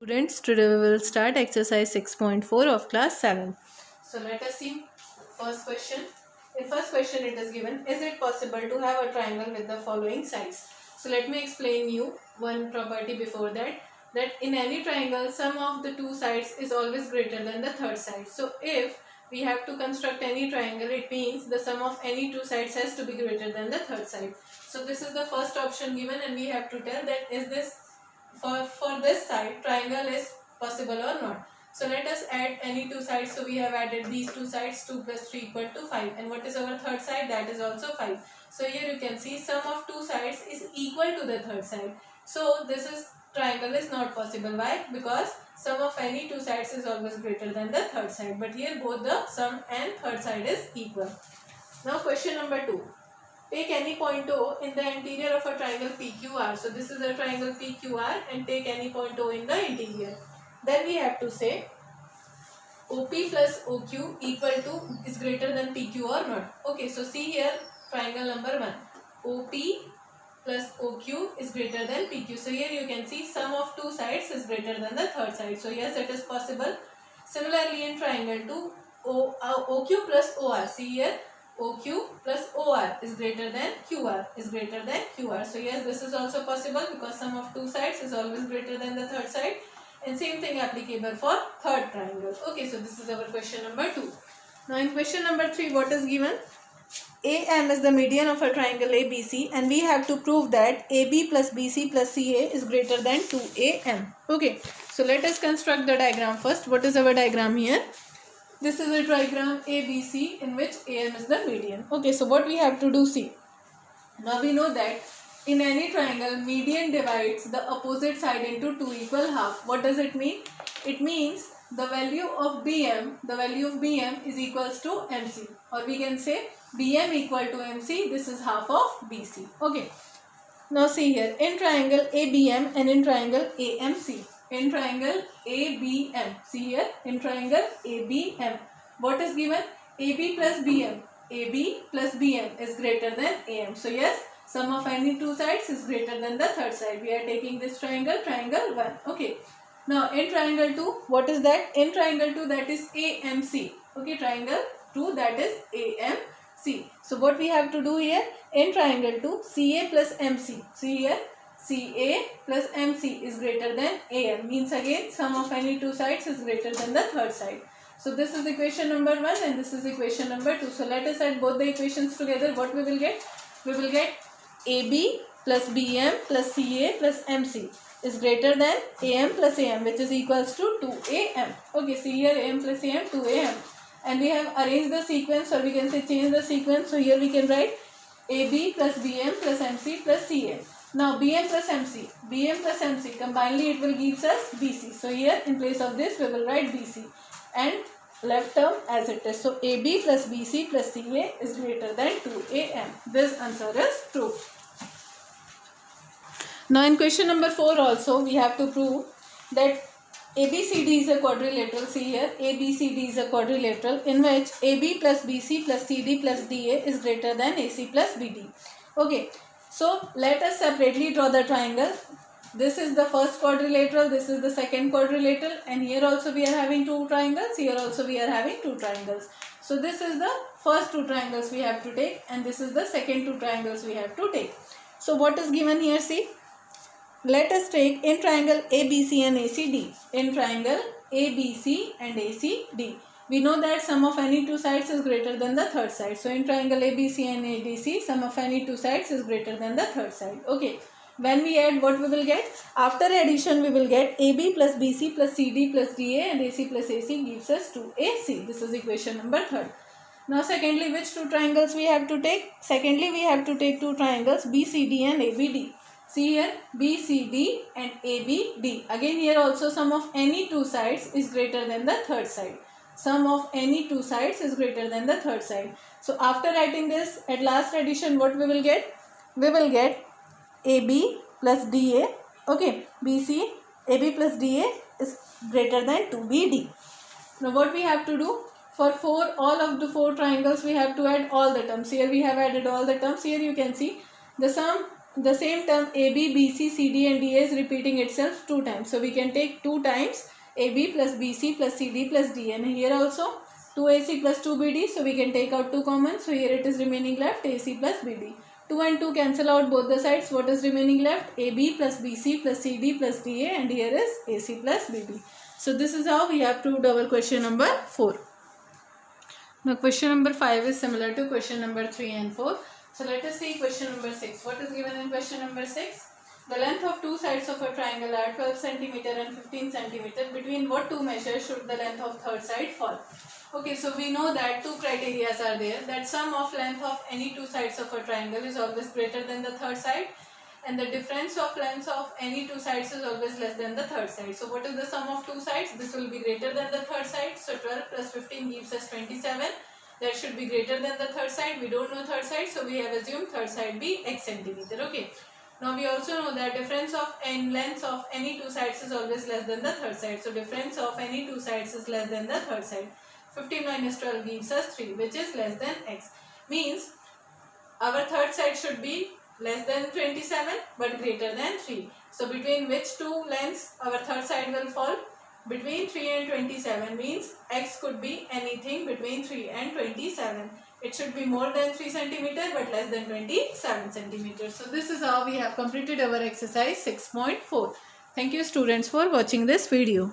Students, today we will start exercise 6.4 of class 7. So let us see first question. In first question it is given, is it possible to have a triangle with the following sides? So let me explain you one property before that in any triangle sum of the two sides is always greater than the third side. So if we have to construct any triangle, it means the sum of any two sides has to be greater than the third side. So this is the first option given and we have to tell that is this for this side triangle is possible or not. So let us add any two sides. So we have added these two sides, 2 plus 3 equal to 5, and what is our third side? That is also 5. So here you can see sum of two sides is equal to the third side. So this is triangle is not possible. Why? Because sum of any two sides is always greater than the third side, but here both the sum and third side is equal. Now question number 2. Take any point O in the interior of a triangle PQR. So this is a triangle PQR and take any point O in the interior. Then we have to say OP plus OQ equal to is greater than PQ or not. Okay, so see here triangle number 1. OP plus OQ is greater than PQ. So here you can see sum of two sides is greater than the third side. So yes, it is possible. Similarly in triangle 2, OQ plus OR. See here OQ plus OR is greater than QR is greater than QR. So yes, this is also possible because sum of two sides is always greater than the third side, and same thing applicable for third triangle. Okay, so this is our question number 2. Now in question number 3, what is given? AM is the median of a triangle ABC and we have to prove that AB plus BC plus CA is greater than 2AM. Okay, so let us construct the diagram first. What is our diagram here? This is a diagram ABC in which AM is the median. Okay, so what we have to do, see. Now we know that in any triangle, median divides the opposite side into two equal half. What does it mean? It means the value of BM is equals to MC. Or we can say BM equal to MC, this is half of BC. Okay. Now see here, in triangle ABM and in triangle AMC. In triangle ABM. See here, in triangle ABM. What is given? AB plus BM. AB plus BM is greater than AM. So yes, sum of any two sides is greater than the third side. We are taking this triangle 1. Okay. Now in triangle 2, what is that? In triangle 2, that is AMC. Okay, triangle 2, that is AMC. So what we have to do here? In triangle 2, CA plus MC. See here, CA plus MC is greater than AM. Means again sum of any two sides is greater than the third side. So this is equation number 1 and this is equation number 2. So let us add both the equations together. What we will get? We will get AB plus BM plus CA plus MC is greater than AM plus AM, which is equals to 2AM. Okay, see here AM plus AM, 2AM. And we have arranged the sequence, or we can say change the sequence. So here we can write AB plus BM plus MC plus CA. Now BM plus MC combinedly it will give us BC. So here in place of this we will write BC and left term as it is. So AB plus BC plus CA is greater than 2AM. This answer is true. Now in question number 4 also we have to prove that ABCD is a quadrilateral. See here, ABCD is a quadrilateral in which AB plus BC plus CD plus DA is greater than AC plus BD. Okay, so let us separately draw the triangle. This is the first quadrilateral, this is the second quadrilateral, and here also we are having two triangles, here also we are having two triangles. So this is the first two triangles we have to take and this is the second two triangles we have to take. So what is given here, see. Let us take in triangle ABC and ACD. In triangle ABC and ACD, we know that sum of any two sides is greater than the third side. So in triangle ABC and ADC, sum of any two sides is greater than the third side. Okay. When we add, what we will get? After addition, we will get AB plus BC plus CD plus DA and AC plus AC gives us 2AC. This is equation number 3. Now secondly, which two triangles we have to take? Secondly, we have to take two triangles BCD and ABD. See here, BCD and ABD. Again here also sum of any two sides is greater than the third side. Sum of any two sides is greater than the third side. So after writing this, at last addition, what we will get? We will get AB plus DA. Okay, BC, AB plus DA is greater than 2BD. Now what we have to do? For all of the 4 triangles, we have to add all the terms. Here we have added all the terms. Here you can see the sum the same term AB, BC, CD and DA is repeating itself 2 times. So we can take 2 times AB plus BC plus CD plus DA. And here also 2AC plus 2BD. So we can take out 2 common. So here it is remaining left AC plus BD. 2 and 2 cancel out both the sides. What is remaining left? AB plus BC plus CD plus DA, and here is AC plus BD. So this is how we have proved our question number 4. Now question number 5 is similar to question number 3 and 4. So let us see question number 6. What is given in question number 6? The length of two sides of a triangle are 12 cm and 15 cm. Between what two measures should the length of third side fall? Okay, so we know that two criteria are there. That sum of length of any two sides of a triangle is always greater than the third side, and the difference of lengths of any two sides is always less than the third side. So what is the sum of two sides? This will be greater than the third side. So 12 plus 15 gives us 27. That should be greater than the third side. We don't know third side, so we have assumed third side be x centimeter. Okay. Now we also know that difference of lengths of any two sides is always less than the third side. So difference of any two sides is less than the third side. 15 minus 12 gives us 3, which is less than x. Means our third side should be less than 27 but greater than 3. So between which two lengths our third side will fall? Between 3 and 27, means x could be anything between 3 and 27. It should be more than 3 cm but less than 27 cm. So this is how we have completed our exercise 6.4. Thank you students for watching this video.